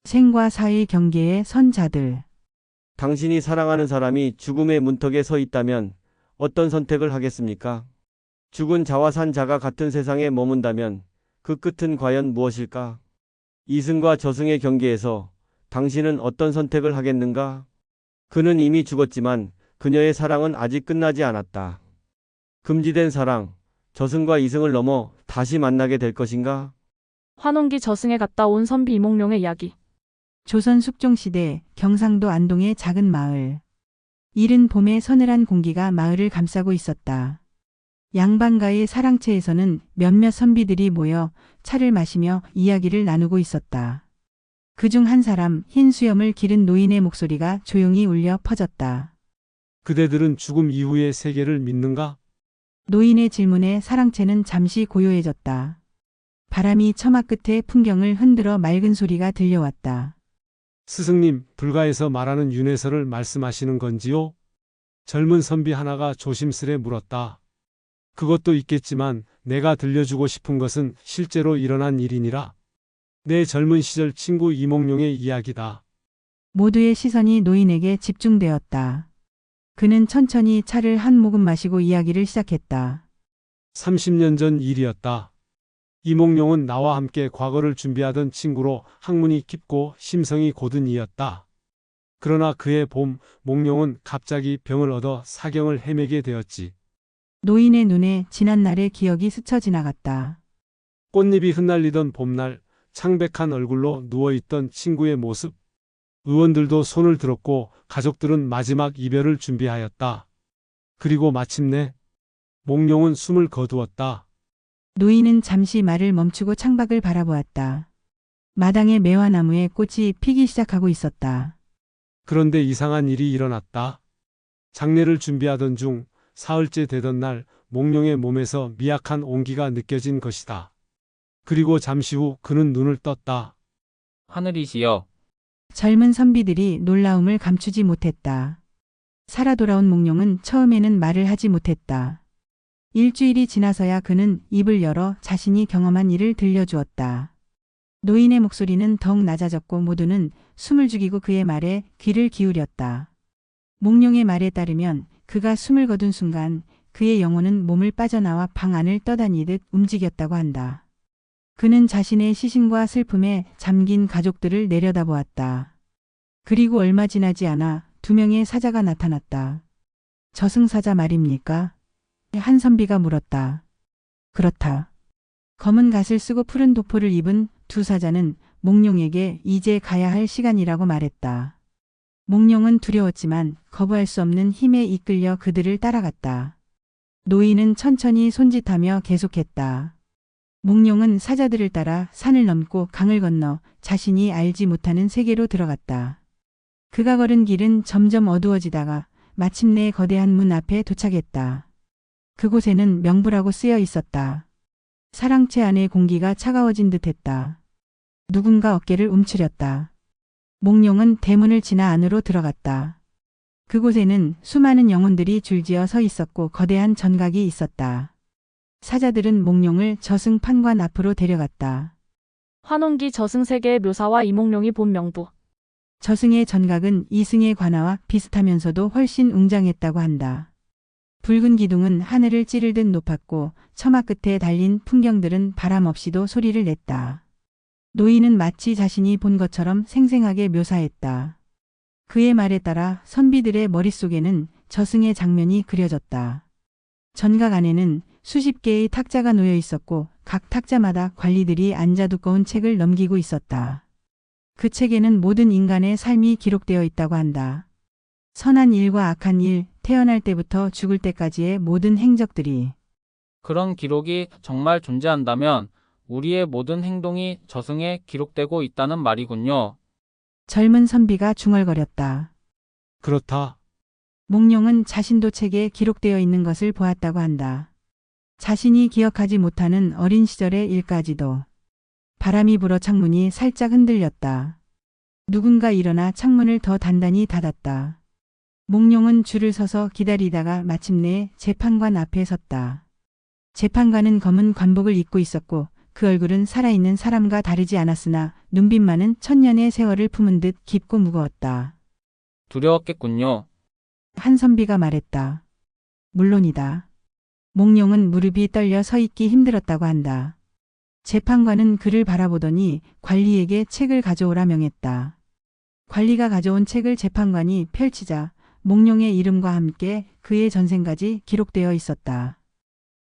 생과 사의 경계에 선 자들. 당신이 사랑하는 사람이 죽음의 문턱에 서 있다면 어떤 선택을 하겠습니까? 죽은 자와 산 자가 같은 세상에 머문다면 그 끝은 과연 무엇일까? 이승과 저승의 경계에서 당신은 어떤 선택을 하겠는가? 그는 이미 죽었지만 그녀의 사랑은 아직 끝나지 않았다. 금지된 사랑, 저승과 이승을 넘어 다시 만나게 될 것인가? 환웅기 저승에 갔다 온 선비 이몽룡의 이야기. 조선 숙종시대 경상도 안동의 작은 마을. 이른 봄의 서늘한 공기가 마을을 감싸고 있었다. 양반가의 사랑채에서는 몇몇 선비들이 모여 차를 마시며 이야기를 나누고 있었다. 그중 한 사람 흰 수염을 기른 노인의 목소리가 조용히 울려 퍼졌다. 그대들은 죽음 이후의 세계를 믿는가? 노인의 질문에 사랑채는 잠시 고요해졌다. 바람이 처마 끝에 풍경을 흔들어 맑은 소리가 들려왔다. 스승님, 불가에서 말하는 윤회설을 말씀하시는 건지요? 젊은 선비 하나가 조심스레 물었다. 그것도 있겠지만 내가 들려주고 싶은 것은 실제로 일어난 일이니라. 내 젊은 시절 친구 이몽룡의 이야기다. 모두의 시선이 노인에게 집중되었다. 그는 천천히 차를 한 모금 마시고 이야기를 시작했다. 30년 전 일이었다. 이몽룡은 나와 함께 과거를 준비하던 친구로 학문이 깊고 심성이 고든 이였다. 그러나 그해 봄, 몽룡은 갑자기 병을 얻어 사경을 헤매게 되었지. 노인의 눈에 지난날의 기억이 스쳐 지나갔다. 꽃잎이 흩날리던 봄날, 창백한 얼굴로 누워있던 친구의 모습. 의원들도 손을 들었고 가족들은 마지막 이별을 준비하였다. 그리고 마침내 몽룡은 숨을 거두었다. 노인은 잠시 말을 멈추고 창밖을 바라보았다. 마당의 매화나무에 꽃이 피기 시작하고 있었다. 그런데 이상한 일이 일어났다. 장례를 준비하던 중 사흘째 되던 날 몽룡의 몸에서 미약한 온기가 느껴진 것이다. 그리고 잠시 후 그는 눈을 떴다. 하늘이시여, 젊은 선비들이 놀라움을 감추지 못했다. 살아 돌아온 몽룡은 처음에는 말을 하지 못했다. 일주일이 지나서야 그는 입을 열어 자신이 경험한 일을 들려주었다. 노인의 목소리는 더욱 낮아졌고 모두는 숨을 죽이고 그의 말에 귀를 기울였다. 몽룡의 말에 따르면 그가 숨을 거둔 순간 그의 영혼은 몸을 빠져나와 방 안을 떠다니듯 움직였다고 한다. 그는 자신의 시신과 슬픔에 잠긴 가족들을 내려다보았다. 그리고 얼마 지나지 않아 2명의 사자가 나타났다. 저승사자 말입니까? 한 선비가 물었다. 그렇다. 검은 갓을 쓰고 푸른 도포를 입은 2 사자는 몽룡에게 이제 가야 할 시간이라고 말했다. 몽룡은 두려웠지만 거부할 수 없는 힘에 이끌려 그들을 따라갔다. 노인은 천천히 손짓하며 계속했다. 몽룡은 사자들을 따라 산을 넘고 강을 건너 자신이 알지 못하는 세계로 들어갔다. 그가 걸은 길은 점점 어두워지다가 마침내 거대한 문 앞에 도착했다. 그곳에는 명부라고 쓰여 있었다. 사랑채 안의 공기가 차가워진 듯했다. 누군가 어깨를 움츠렸다. 몽룡은 대문을 지나 안으로 들어갔다. 그곳에는 수많은 영혼들이 줄지어 서 있었고 거대한 전각이 있었다. 사자들은 몽룡을 저승 판관 앞으로 데려갔다. 환웅기 저승 세계의 묘사와 이몽룡이 본 명부. 저승의 전각은 이승의 관아와 비슷하면서도 훨씬 웅장했다고 한다. 붉은 기둥은 하늘을 찌르듯 높았고 처마 끝에 달린 풍경들은 바람 없이도 소리를 냈다. 노인은 마치 자신이 본 것처럼 생생하게 묘사했다. 그의 말에 따라 선비들의 머릿속에는 저승의 장면이 그려졌다. 전각 안에는 수십 개의 탁자가 놓여 있었고 각 탁자마다 관리들이 앉아 두꺼운 책을 넘기고 있었다. 그 책에는 모든 인간의 삶이 기록되어 있다고 한다. 선한 일과 악한 일, 태어날 때부터 죽을 때까지의 모든 행적들이. 그런 기록이 정말 존재한다면 우리의 모든 행동이 저승에 기록되고 있다는 말이군요. 젊은 선비가 중얼거렸다. 그렇다. 몽룡은 자신도 책에 기록되어 있는 것을 보았다고 한다. 자신이 기억하지 못하는 어린 시절의 일까지도. 바람이 불어 창문이 살짝 흔들렸다. 누군가 일어나 창문을 더 단단히 닫았다. 몽룡은 줄을 서서 기다리다가 마침내 재판관 앞에 섰다. 재판관은 검은 관복을 입고 있었고 그 얼굴은 살아있는 사람과 다르지 않았으나 눈빛만은 천년의 세월을 품은 듯 깊고 무거웠다. 두려웠겠군요. 한선비가 말했다. 물론이다. 몽룡은 무릎이 떨려 서 있기 힘들었다고 한다. 재판관은 그를 바라보더니 관리에게 책을 가져오라 명했다. 관리가 가져온 책을 재판관이 펼치자 몽룡의 이름과 함께 그의 전생까지 기록되어 있었다.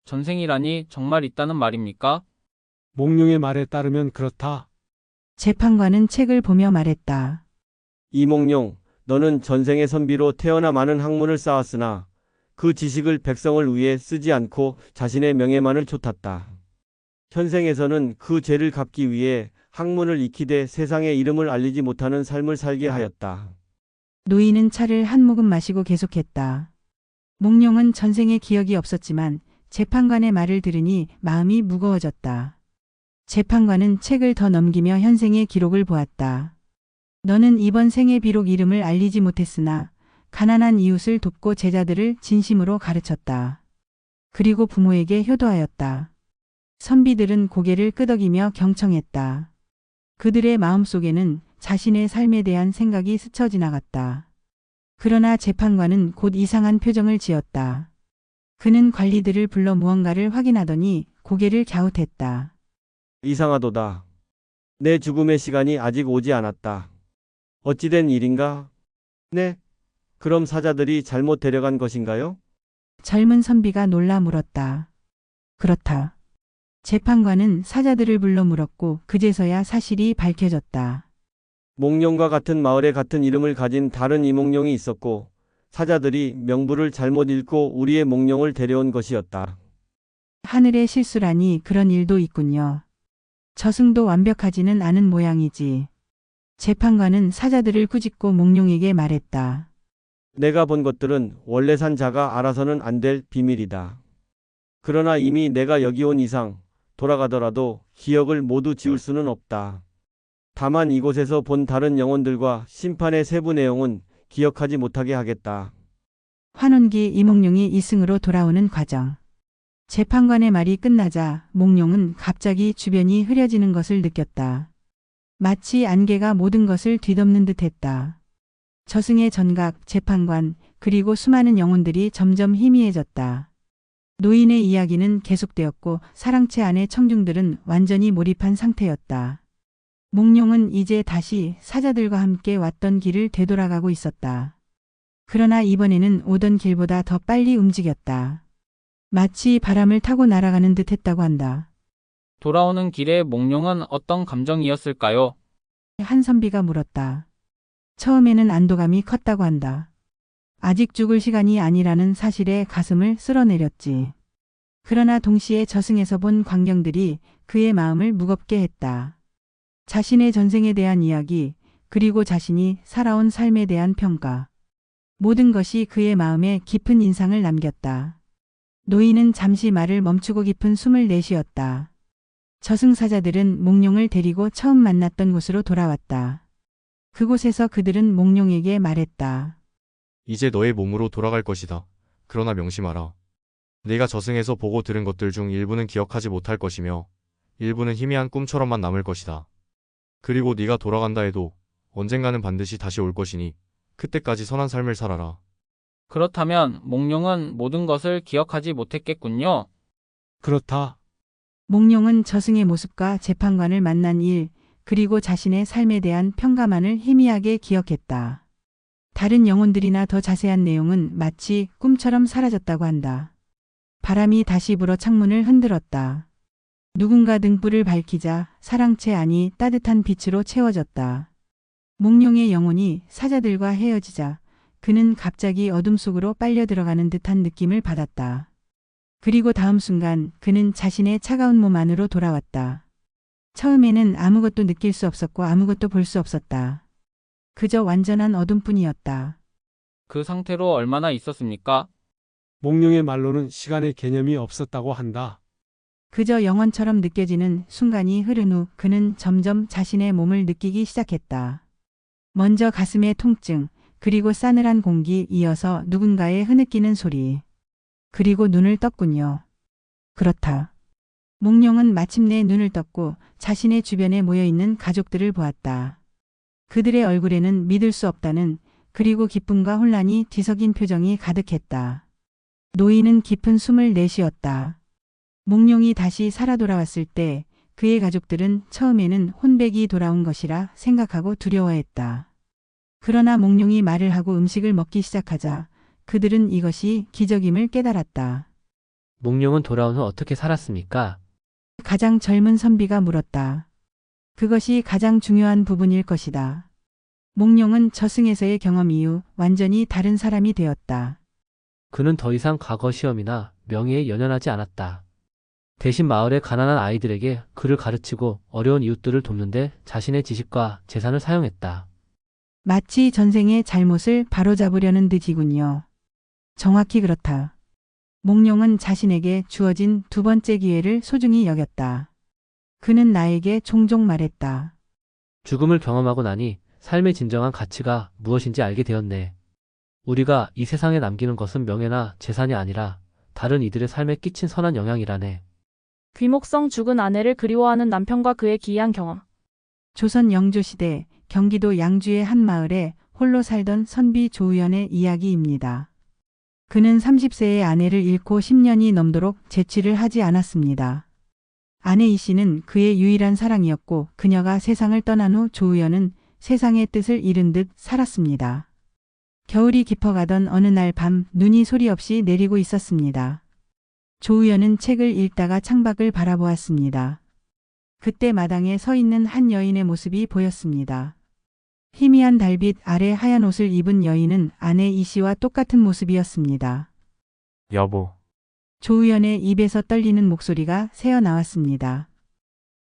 전생이라니 정말 있다는 말입니까? 몽룡의 말에 따르면 그렇다. 재판관은 책을 보며 말했다. 이몽룡, 너는 전생의 선비로 태어나 많은 학문을 쌓았으나 그 지식을 백성을 위해 쓰지 않고 자신의 명예만을 좇았다. 현생에서는 그 죄를 갚기 위해 학문을 익히되 세상의 이름을 알리지 못하는 삶을 살게 하였다. 노인은 차를 한 모금 마시고 계속했다. 몽룡은 전생의 기억이 없었지만 재판관의 말을 들으니 마음이 무거워졌다. 재판관은 책을 더 넘기며 현생의 기록을 보았다. 너는 이번 생에 비록 이름을 알리지 못했으나 가난한 이웃을 돕고 제자들을 진심으로 가르쳤다. 그리고 부모에게 효도하였다. 선비들은 고개를 끄덕이며 경청했다. 그들의 마음속에는 자신의 삶에 대한 생각이 스쳐 지나갔다. 그러나 재판관은 곧 이상한 표정을 지었다. 그는 관리들을 불러 무언가를 확인하더니 고개를 갸웃했다. 이상하도다. 내 죽음의 시간이 아직 오지 않았다. 어찌된 일인가? 네? 그럼 사자들이 잘못 데려간 것인가요? 젊은 선비가 놀라 물었다. 그렇다. 재판관은 사자들을 불러 물었고 그제서야 사실이 밝혀졌다. 몽룡과 같은 마을에 같은 이름을 가진 다른 이몽룡이 있었고 사자들이 명부를 잘못 읽고 우리의 몽룡을 데려온 것이었다. 하늘의 실수라니 그런 일도 있군요. 저승도 완벽하지는 않은 모양이지. 재판관은 사자들을 꾸짖고 몽룡에게 말했다. 내가 본 것들은 원래 산 자가 알아서는 안 될 비밀이다. 그러나 이미 내가 여기 온 이상 돌아가더라도 기억을 모두 지울 수는 없다. 다만 이곳에서 본 다른 영혼들과 심판의 세부 내용은 기억하지 못하게 하겠다. 환혼기 이몽룡이 이승으로 돌아오는 과정. 재판관의 말이 끝나자 몽룡은 갑자기 주변이 흐려지는 것을 느꼈다. 마치 안개가 모든 것을 뒤덮는 듯했다. 저승의 전각, 재판관, 그리고 수많은 영혼들이 점점 희미해졌다. 노인의 이야기는 계속되었고 사랑채 안의 청중들은 완전히 몰입한 상태였다. 몽룡은 이제 다시 사자들과 함께 왔던 길을 되돌아가고 있었다. 그러나 이번에는 오던 길보다 더 빨리 움직였다. 마치 바람을 타고 날아가는 듯 했다고 한다. 돌아오는 길에 몽룡은 어떤 감정이었을까요? 한선비가 물었다. 처음에는 안도감이 컸다고 한다. 아직 죽을 시간이 아니라는 사실에 가슴을 쓸어내렸지. 그러나 동시에 저승에서 본 광경들이 그의 마음을 무겁게 했다. 자신의 전생에 대한 이야기, 그리고 자신이 살아온 삶에 대한 평가. 모든 것이 그의 마음에 깊은 인상을 남겼다. 노인은 잠시 말을 멈추고 깊은 숨을 내쉬었다. 저승사자들은 몽룡을 데리고 처음 만났던 곳으로 돌아왔다. 그곳에서 그들은 몽룡에게 말했다. 이제 너의 몸으로 돌아갈 것이다. 그러나 명심하라. 네가 저승에서 보고 들은 것들 중 일부는 기억하지 못할 것이며 일부는 희미한 꿈처럼만 남을 것이다. 그리고 네가 돌아간다 해도 언젠가는 반드시 다시 올 것이니 그때까지 선한 삶을 살아라. 그렇다면 몽룡은 모든 것을 기억하지 못했겠군요. 그렇다. 몽룡은 저승의 모습과 재판관을 만난 일, 그리고 자신의 삶에 대한 평가만을 희미하게 기억했다. 다른 영혼들이나 더 자세한 내용은 마치 꿈처럼 사라졌다고 한다. 바람이 다시 불어 창문을 흔들었다. 누군가 등불을 밝히자 사랑채 안이 따뜻한 빛으로 채워졌다. 몽룡의 영혼이 사자들과 헤어지자 그는 갑자기 어둠 속으로 빨려 들어가는 듯한 느낌을 받았다. 그리고 다음 순간 그는 자신의 차가운 몸 안으로 돌아왔다. 처음에는 아무것도 느낄 수 없었고 아무것도 볼 수 없었다. 그저 완전한 어둠뿐이었다. 그 상태로 얼마나 있었습니까? 몽룡의 말로는 시간의 개념이 없었다고 한다. 그저 영원처럼 느껴지는 순간이 흐른 후 그는 점점 자신의 몸을 느끼기 시작했다. 먼저 가슴의 통증, 그리고 싸늘한 공기, 이어서 누군가의 흐느끼는 소리. 그리고 눈을 떴군요. 그렇다. 몽룡은 마침내 눈을 떴고 자신의 주변에 모여있는 가족들을 보았다. 그들의 얼굴에는 믿을 수 없다는 그리고 기쁨과 혼란이 뒤섞인 표정이 가득했다. 노인은 깊은 숨을 내쉬었다. 몽룡이 다시 살아 돌아왔을 때 그의 가족들은 처음에는 혼백이 돌아온 것이라 생각하고 두려워했다. 그러나 몽룡이 말을 하고 음식을 먹기 시작하자 그들은 이것이 기적임을 깨달았다. 몽룡은 돌아온 후 어떻게 살았습니까? 가장 젊은 선비가 물었다. 그것이 가장 중요한 부분일 것이다. 몽룡은 저승에서의 경험 이후 완전히 다른 사람이 되었다. 그는 더 이상 과거 시험이나 명예에 연연하지 않았다. 대신 마을의 가난한 아이들에게 글을 가르치고 어려운 이웃들을 돕는데 자신의 지식과 재산을 사용했다. 마치 전생의 잘못을 바로잡으려는 듯이군요. 정확히 그렇다. 몽룡은 자신에게 주어진 두 번째 기회를 소중히 여겼다. 그는 나에게 종종 말했다. 죽음을 경험하고 나니 삶의 진정한 가치가 무엇인지 알게 되었네. 우리가 이 세상에 남기는 것은 명예나 재산이 아니라 다른 이들의 삶에 끼친 선한 영향이라네. 귀목성 죽은 아내를 그리워하는 남편과 그의 기이한 경험. 조선 영조시대 경기도 양주의 한 마을에 홀로 살던 선비 조우연의 이야기입니다. 그는 30세의 아내를 잃고 10년이 넘도록 재취를 하지 않았습니다. 아내 이 씨는 그의 유일한 사랑이었고 그녀가 세상을 떠난 후 조우연은 세상의 뜻을 잃은 듯 살았습니다. 겨울이 깊어가던 어느 날 밤 눈이 소리 없이 내리고 있었습니다. 조우연은 책을 읽다가 창밖을 바라보았습니다. 그때 마당에 서 있는 한 여인의 모습이 보였습니다. 희미한 달빛 아래 하얀 옷을 입은 여인은 아내 이 씨와 똑같은 모습이었습니다. 여보, 조우연의 입에서 떨리는 목소리가 새어나왔습니다.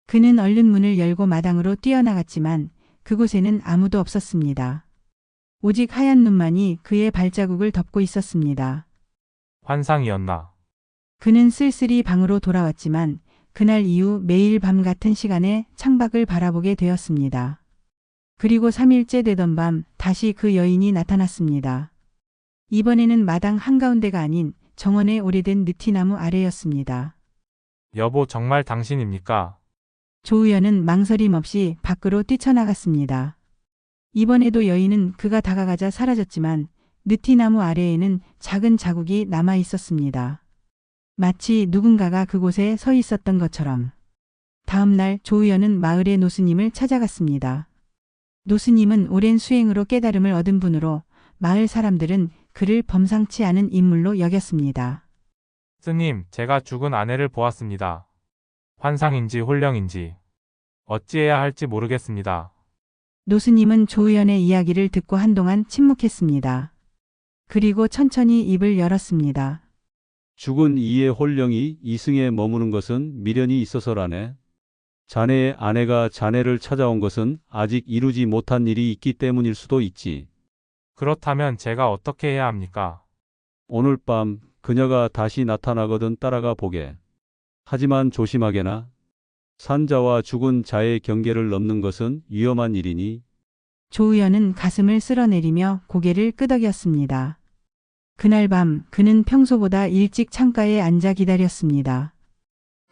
그는 얼른 문을 열고 마당으로 뛰어나갔지만 그곳에는 아무도 없었습니다. 오직 하얀 눈만이 그의 발자국을 덮고 있었습니다. 환상이었나? 그는 쓸쓸히 방으로 돌아왔지만 그날 이후 매일 밤 같은 시간에 창밖을 바라보게 되었습니다. 그리고 3일째 되던 밤 다시 그 여인이 나타났습니다. 이번에는 마당 한가운데가 아닌 정원의 오래된 느티나무 아래였습니다. 여보, 정말 당신입니까? 조우연은 망설임 없이 밖으로 뛰쳐나갔습니다. 이번에도 여인은 그가 다가가자 사라졌지만 느티나무 아래에는 작은 자국이 남아 있었습니다. 마치 누군가가 그곳에 서 있었던 것처럼. 다음 날 조우연은 마을의 노스님을 찾아갔습니다. 노스님은 오랜 수행으로 깨달음을 얻은 분으로 마을 사람들은 그를 범상치 않은 인물로 여겼습니다. 스님, 제가 죽은 아내를 보았습니다. 환상인지 홀령인지 어찌해야 할지 모르겠습니다. 노스님은 조우연의 이야기를 듣고 한동안 침묵했습니다. 그리고 천천히 입을 열었습니다. 죽은 이의 홀령이 이승에 머무는 것은 미련이 있어서라네. 자네의 아내가 자네를 찾아온 것은 아직 이루지 못한 일이 있기 때문일 수도 있지. 그렇다면 제가 어떻게 해야 합니까? 오늘 밤 그녀가 다시 나타나거든 따라가 보게. 하지만 조심하게나. 산자와 죽은 자의 경계를 넘는 것은 위험한 일이니. 조우연은 가슴을 쓸어내리며 고개를 끄덕였습니다. 그날 밤 그는 평소보다 일찍 창가에 앉아 기다렸습니다.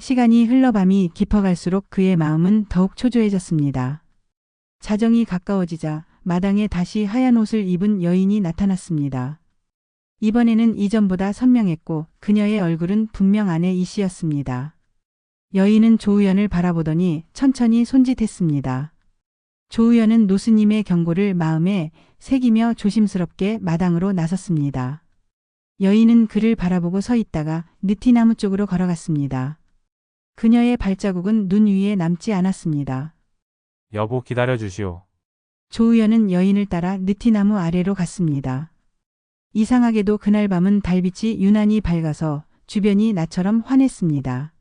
시간이 흘러 밤이 깊어갈수록 그의 마음은 더욱 초조해졌습니다. 자정이 가까워지자 마당에 다시 하얀 옷을 입은 여인이 나타났습니다. 이번에는 이전보다 선명했고 그녀의 얼굴은 분명 아내 이 씨였습니다. 여인은 조우연을 바라보더니 천천히 손짓했습니다. 조우연은 노스님의 경고를 마음에 새기며 조심스럽게 마당으로 나섰습니다. 여인은 그를 바라보고 서 있다가 느티나무 쪽으로 걸어갔습니다. 그녀의 발자국은 눈 위에 남지 않았습니다. 여보, 기다려 주시오. 조우연은 여인을 따라 느티나무 아래로 갔습니다. 이상하게도 그날 밤은 달빛이 유난히 밝아서 주변이 나처럼 환했습니다.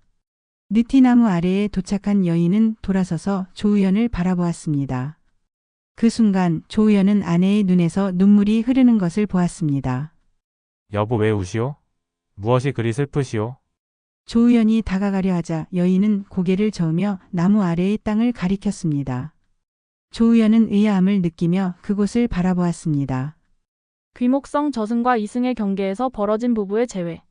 느티나무 아래에 도착한 여인은 돌아서서 조우연을 바라보았습니다. 그 순간 조우연은 아내의 눈에서 눈물이 흐르는 것을 보았습니다. 여보, 왜 우시오? 무엇이 그리 슬프시오? 조우연이 다가가려 하자 여인은 고개를 저으며 나무 아래의 땅을 가리켰습니다. 조우연은 의아함을 느끼며 그곳을 바라보았습니다. 귀목성 저승과 이승의 경계에서 벌어진 부부의 재회.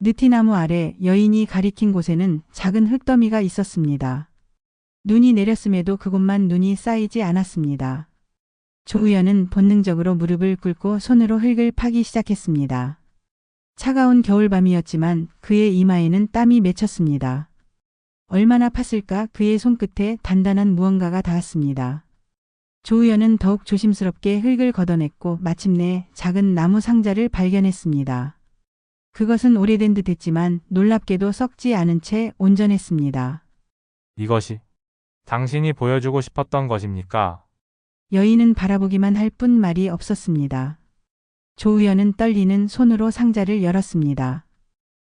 느티나무 아래 여인이 가리킨 곳에는 작은 흙더미가 있었습니다. 눈이 내렸음에도 그곳만 눈이 쌓이지 않았습니다. 조우연은 본능적으로 무릎을 꿇고 손으로 흙을 파기 시작했습니다. 차가운 겨울밤이었지만 그의 이마에는 땀이 맺혔습니다. 얼마나 팠을까 그의 손끝에 단단한 무언가가 닿았습니다. 조우연은 더욱 조심스럽게 흙을 걷어냈고 마침내 작은 나무 상자를 발견했습니다. 그것은 오래된 듯했지만 놀랍게도 썩지 않은 채 온전했습니다. 이것이 당신이 보여주고 싶었던 것입니까? 여인은 바라보기만 할 뿐 말이 없었습니다. 조우연은 떨리는 손으로 상자를 열었습니다.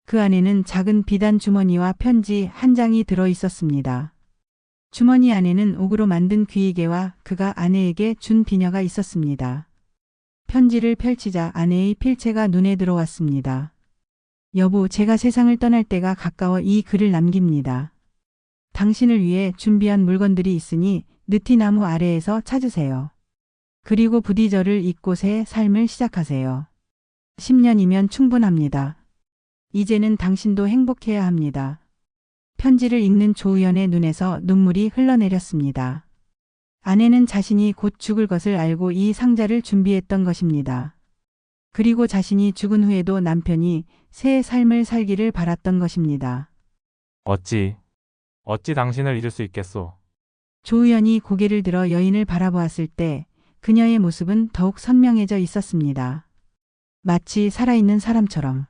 그 안에는 작은 비단 주머니와 편지 한 장이 들어 있었습니다. 주머니 안에는 옥으로 만든 귀이개와 그가 아내에게 준 비녀가 있었습니다. 편지를 펼치자 아내의 필체가 눈에 들어왔습니다. 여보, 제가 세상을 떠날 때가 가까워 이 글을 남깁니다. 당신을 위해 준비한 물건들이 있으니 느티나무 아래에서 찾으세요. 그리고 부디 저를 잊고 새 삶을 시작하세요. 10년이면 충분합니다. 이제는 당신도 행복해야 합니다. 편지를 읽는 조우연의 눈에서 눈물이 흘러내렸습니다. 아내는 자신이 곧 죽을 것을 알고 이 상자를 준비했던 것입니다. 그리고 자신이 죽은 후에도 남편이 새 삶을 살기를 바랐던 것입니다. 어찌 당신을 잊을 수 있겠소? 조우연이 고개를 들어 여인을 바라보았을 때 그녀의 모습은 더욱 선명해져 있었습니다. 마치 살아있는 사람처럼.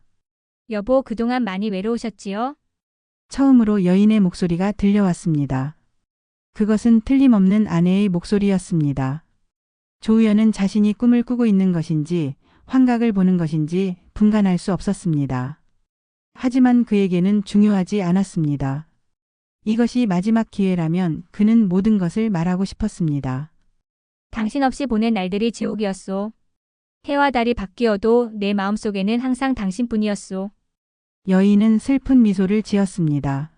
여보, 그동안 많이 외로우셨지요? 처음으로 여인의 목소리가 들려왔습니다. 그것은 틀림없는 아내의 목소리였습니다. 조우연은 자신이 꿈을 꾸고 있는 것인지 환각을 보는 것인지 분간할 수 없었습니다. 하지만 그에게는 중요하지 않았습니다. 이것이 마지막 기회라면 그는 모든 것을 말하고 싶었습니다. 당신 없이 보낸 날들이 지옥이었소. 해와 달이 바뀌어도 내 마음속에는 항상 당신뿐이었소. 여인은 슬픈 미소를 지었습니다.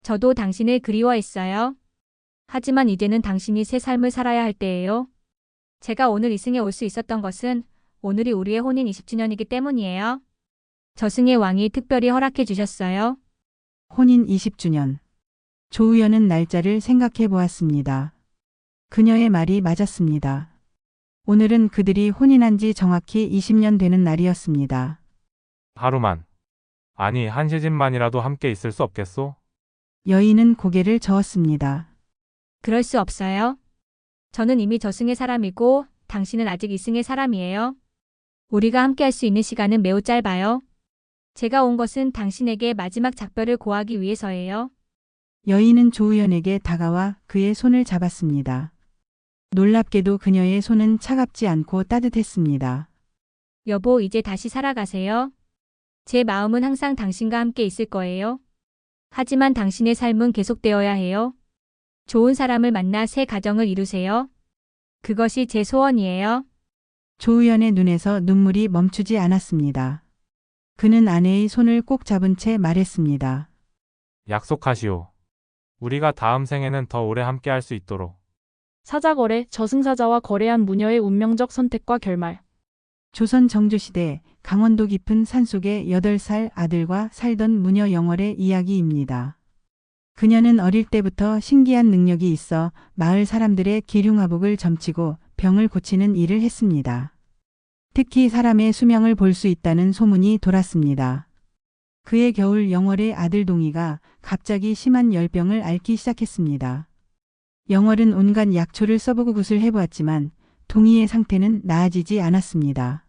저도 당신을 그리워했어요. 하지만 이제는 당신이 새 삶을 살아야 할 때예요. 제가 오늘 이승에 올 수 있었던 것은 오늘이 우리의 혼인 20주년이기 때문이에요. 저승의 왕이 특별히 허락해 주셨어요. 혼인 20주년. 조우연은 날짜를 생각해 보았습니다. 그녀의 말이 맞았습니다. 오늘은 그들이 혼인한 지 정확히 20년 되는 날이었습니다. 하루만, 아니 한 시즌만이라도 함께 있을 수 없겠소? 여인은 고개를 저었습니다. 그럴 수 없어요. 저는 이미 저승의 사람이고 당신은 아직 이승의 사람이에요. 우리가 함께 할 수 있는 시간은 매우 짧아요. 제가 온 것은 당신에게 마지막 작별을 고하기 위해서예요. 여인은 조우연에게 다가와 그의 손을 잡았습니다. 놀랍게도 그녀의 손은 차갑지 않고 따뜻했습니다. 여보, 이제 다시 살아가세요. 제 마음은 항상 당신과 함께 있을 거예요. 하지만 당신의 삶은 계속되어야 해요. 좋은 사람을 만나 새 가정을 이루세요. 그것이 제 소원이에요. 조우연의 눈에서 눈물이 멈추지 않았습니다. 그는 아내의 손을 꼭 잡은 채 말했습니다. 약속하시오. 우리가 다음 생에는 더 오래 함께 할 수 있도록. 사자거래, 저승사자와 거래한 무녀의 운명적 선택과 결말. 조선 정조시대 강원도 깊은 산속에 8살 아들과 살던 무녀 영월의 이야기입니다. 그녀는 어릴 때부터 신기한 능력이 있어 마을 사람들의 기륭화복을 점치고 병을 고치는 일을 했습니다. 특히 사람의 수명을 볼 수 있다는 소문이 돌았습니다. 그해 겨울 영월의 아들 동이가 갑자기 심한 열병을 앓기 시작했습니다. 영월은 온갖 약초를 써보고 굿을 해보았지만 동이의 상태는 나아지지 않았습니다.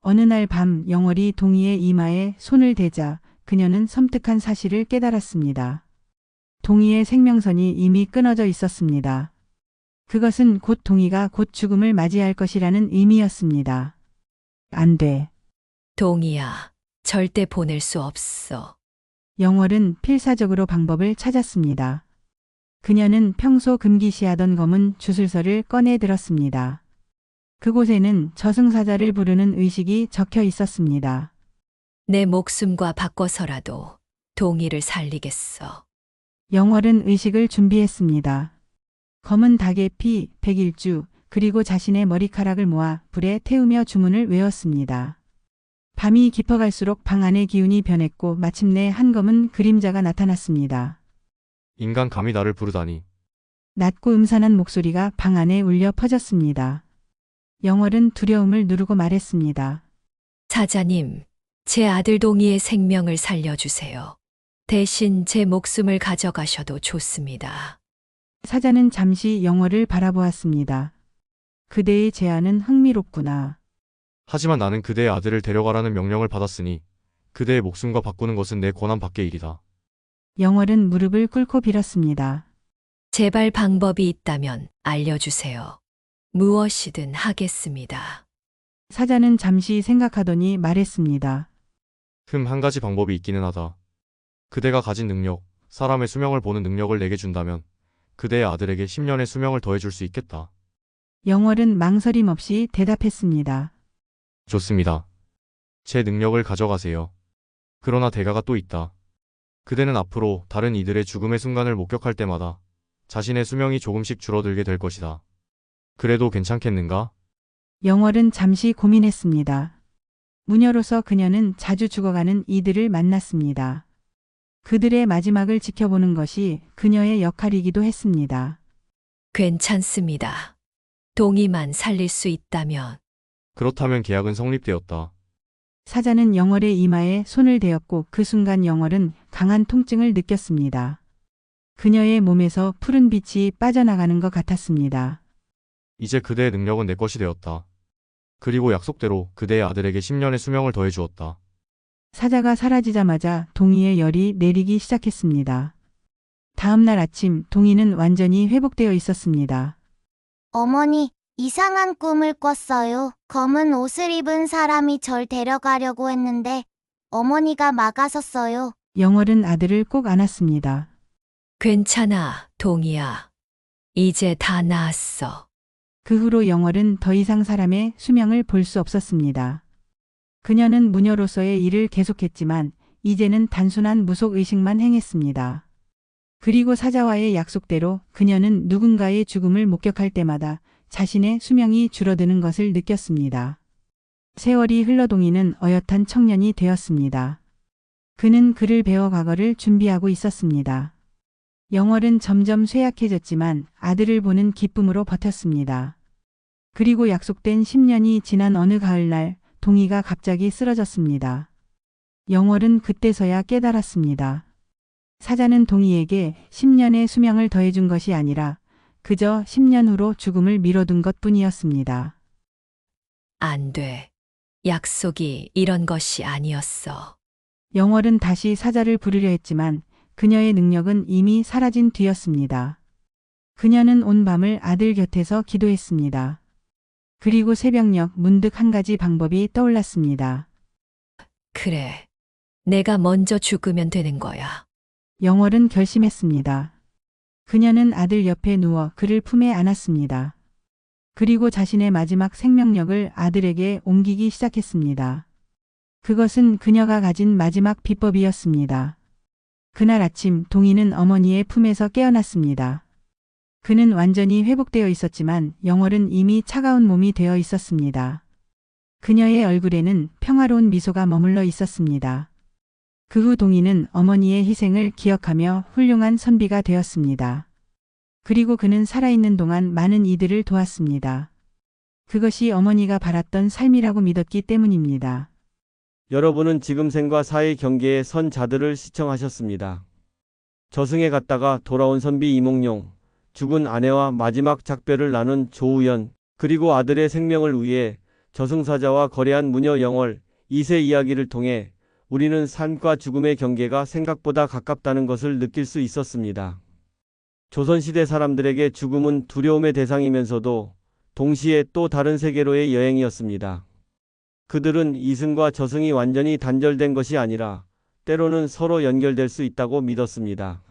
어느 날 밤 영월이 동이의 이마에 손을 대자 그녀는 섬뜩한 사실을 깨달았습니다. 동이의 생명선이 이미 끊어져 있었습니다. 그것은 곧 동이가 곧 죽음을 맞이할 것이라는 의미였습니다. 안 돼. 동이야, 절대 보낼 수 없어. 영월은 필사적으로 방법을 찾았습니다. 그녀는 평소 금기시하던 검은 주술서를 꺼내 들었습니다. 그곳에는 저승사자를 부르는 의식이 적혀 있었습니다. 내 목숨과 바꿔서라도 동이를 살리겠어. 영월은 의식을 준비했습니다. 검은 닭의 피 101주 그리고 자신의 머리카락을 모아 불에 태우며 주문을 외웠습니다. 밤이 깊어갈수록 방 안의 기운이 변했고 마침내 한 검은 그림자가 나타났습니다. 인간 감히 나를 부르다니. 낮고 음산한 목소리가 방 안에 울려 퍼졌습니다. 영월은 두려움을 누르고 말했습니다. 사자님, 제 아들 동희의 생명을 살려주세요. 대신 제 목숨을 가져가셔도 좋습니다. 사자는 잠시 영월을 바라보았습니다. 그대의 제안은 흥미롭구나. 하지만 나는 그대의 아들을 데려가라는 명령을 받았으니 그대의 목숨과 바꾸는 것은 내 권한 밖의 일이다. 영월은 무릎을 꿇고 빌었습니다. 제발 방법이 있다면 알려주세요. 무엇이든 하겠습니다. 사자는 잠시 생각하더니 말했습니다. 한 가지 방법이 있기는 하다. 그대가 가진 능력, 사람의 수명을 보는 능력을 내게 준다면 그대의 아들에게 10년의 수명을 더해줄 수 있겠다. 영월은 망설임 없이 대답했습니다. 좋습니다. 제 능력을 가져가세요. 그러나 대가가 또 있다. 그대는 앞으로 다른 이들의 죽음의 순간을 목격할 때마다 자신의 수명이 조금씩 줄어들게 될 것이다. 그래도 괜찮겠는가? 영월은 잠시 고민했습니다. 무녀로서 그녀는 자주 죽어가는 이들을 만났습니다. 그들의 마지막을 지켜보는 것이 그녀의 역할이기도 했습니다. 괜찮습니다. 동희만 살릴 수 있다면. 그렇다면 계약은 성립되었다. 사자는 영월의 이마에 손을 대었고 그 순간 영월은 강한 통증을 느꼈습니다. 그녀의 몸에서 푸른 빛이 빠져나가는 것 같았습니다. 이제 그대의 능력은 내 것이 되었다. 그리고 약속대로 그대의 아들에게 10년의 수명을 더해 주었다. 사자가 사라지자마자 동희의 열이 내리기 시작했습니다. 다음 날 아침 동희는 완전히 회복되어 있었습니다. 어머니, 이상한 꿈을 꿨어요. 검은 옷을 입은 사람이 절 데려가려고 했는데 어머니가 막아섰어요. 영월은 아들을 꼭 안았습니다. 괜찮아, 동희야. 이제 다 나았어. 그 후로 영월은 더 이상 사람의 수명을 볼 수 없었습니다. 그녀는 무녀로서의 일을 계속했지만 이제는 단순한 무속의식만 행했습니다. 그리고 사자와의 약속대로 그녀는 누군가의 죽음을 목격할 때마다 자신의 수명이 줄어드는 것을 느꼈습니다. 세월이 흘러 동희는 어엿한 청년이 되었습니다. 그는 글을 배워 과거를 준비하고 있었습니다. 영월은 점점 쇠약해졌지만 아들을 보는 기쁨으로 버텼습니다. 그리고 약속된 10년이 지난 어느 가을날 동희가 갑자기 쓰러졌습니다. 영월은 그때서야 깨달았습니다. 사자는 동희에게 10년의 수명을 더해준 것이 아니라 그저 10년 후로 죽음을 미뤄둔 것뿐이었습니다. 안 돼. 약속이 이런 것이 아니었어. 영월은 다시 사자를 부르려 했지만 그녀의 능력은 이미 사라진 뒤였습니다. 그녀는 온 밤을 아들 곁에서 기도했습니다. 그리고 새벽녘 문득 한 가지 방법이 떠올랐습니다. 그래. 내가 먼저 죽으면 되는 거야. 영월은 결심했습니다. 그녀는 아들 옆에 누워 그를 품에 안았습니다. 그리고 자신의 마지막 생명력을 아들에게 옮기기 시작했습니다. 그것은 그녀가 가진 마지막 비법이었습니다. 그날 아침 동희는 어머니의 품에서 깨어났습니다. 그는 완전히 회복되어 있었지만 영월은 이미 차가운 몸이 되어 있었습니다. 그녀의 얼굴에는 평화로운 미소가 머물러 있었습니다. 그 후 동희는 어머니의 희생을 기억하며 훌륭한 선비가 되었습니다. 그리고 그는 살아있는 동안 많은 이들을 도왔습니다. 그것이 어머니가 바랐던 삶이라고 믿었기 때문입니다. 여러분은 지금 생과 사의 경계에 선 자들을 시청하셨습니다. 저승에 갔다가 돌아온 선비 이몽룡, 죽은 아내와 마지막 작별을 나눈 조우연, 그리고 아들의 생명을 위해 저승사자와 거래한 무녀 영월 2세 이야기를 통해 우리는 삶과 죽음의 경계가 생각보다 가깝다는 것을 느낄 수 있었습니다. 조선시대 사람들에게 죽음은 두려움의 대상이면서도 동시에 또 다른 세계로의 여행이었습니다. 그들은 이승과 저승이 완전히 단절된 것이 아니라 때로는 서로 연결될 수 있다고 믿었습니다.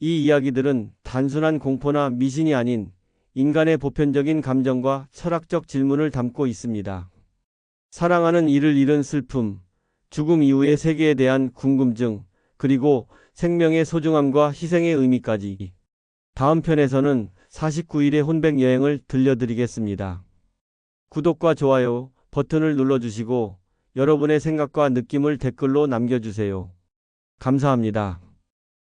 이 이야기들은 단순한 공포나 미신이 아닌 인간의 보편적인 감정과 철학적 질문을 담고 있습니다. 사랑하는 이를 잃은 슬픔, 죽음 이후의 세계에 대한 궁금증, 그리고 생명의 소중함과 희생의 의미까지. 다음 편에서는 49일의 혼백 여행을 들려드리겠습니다. 구독과 좋아요 버튼을 눌러주시고 여러분의 생각과 느낌을 댓글로 남겨주세요. 감사합니다.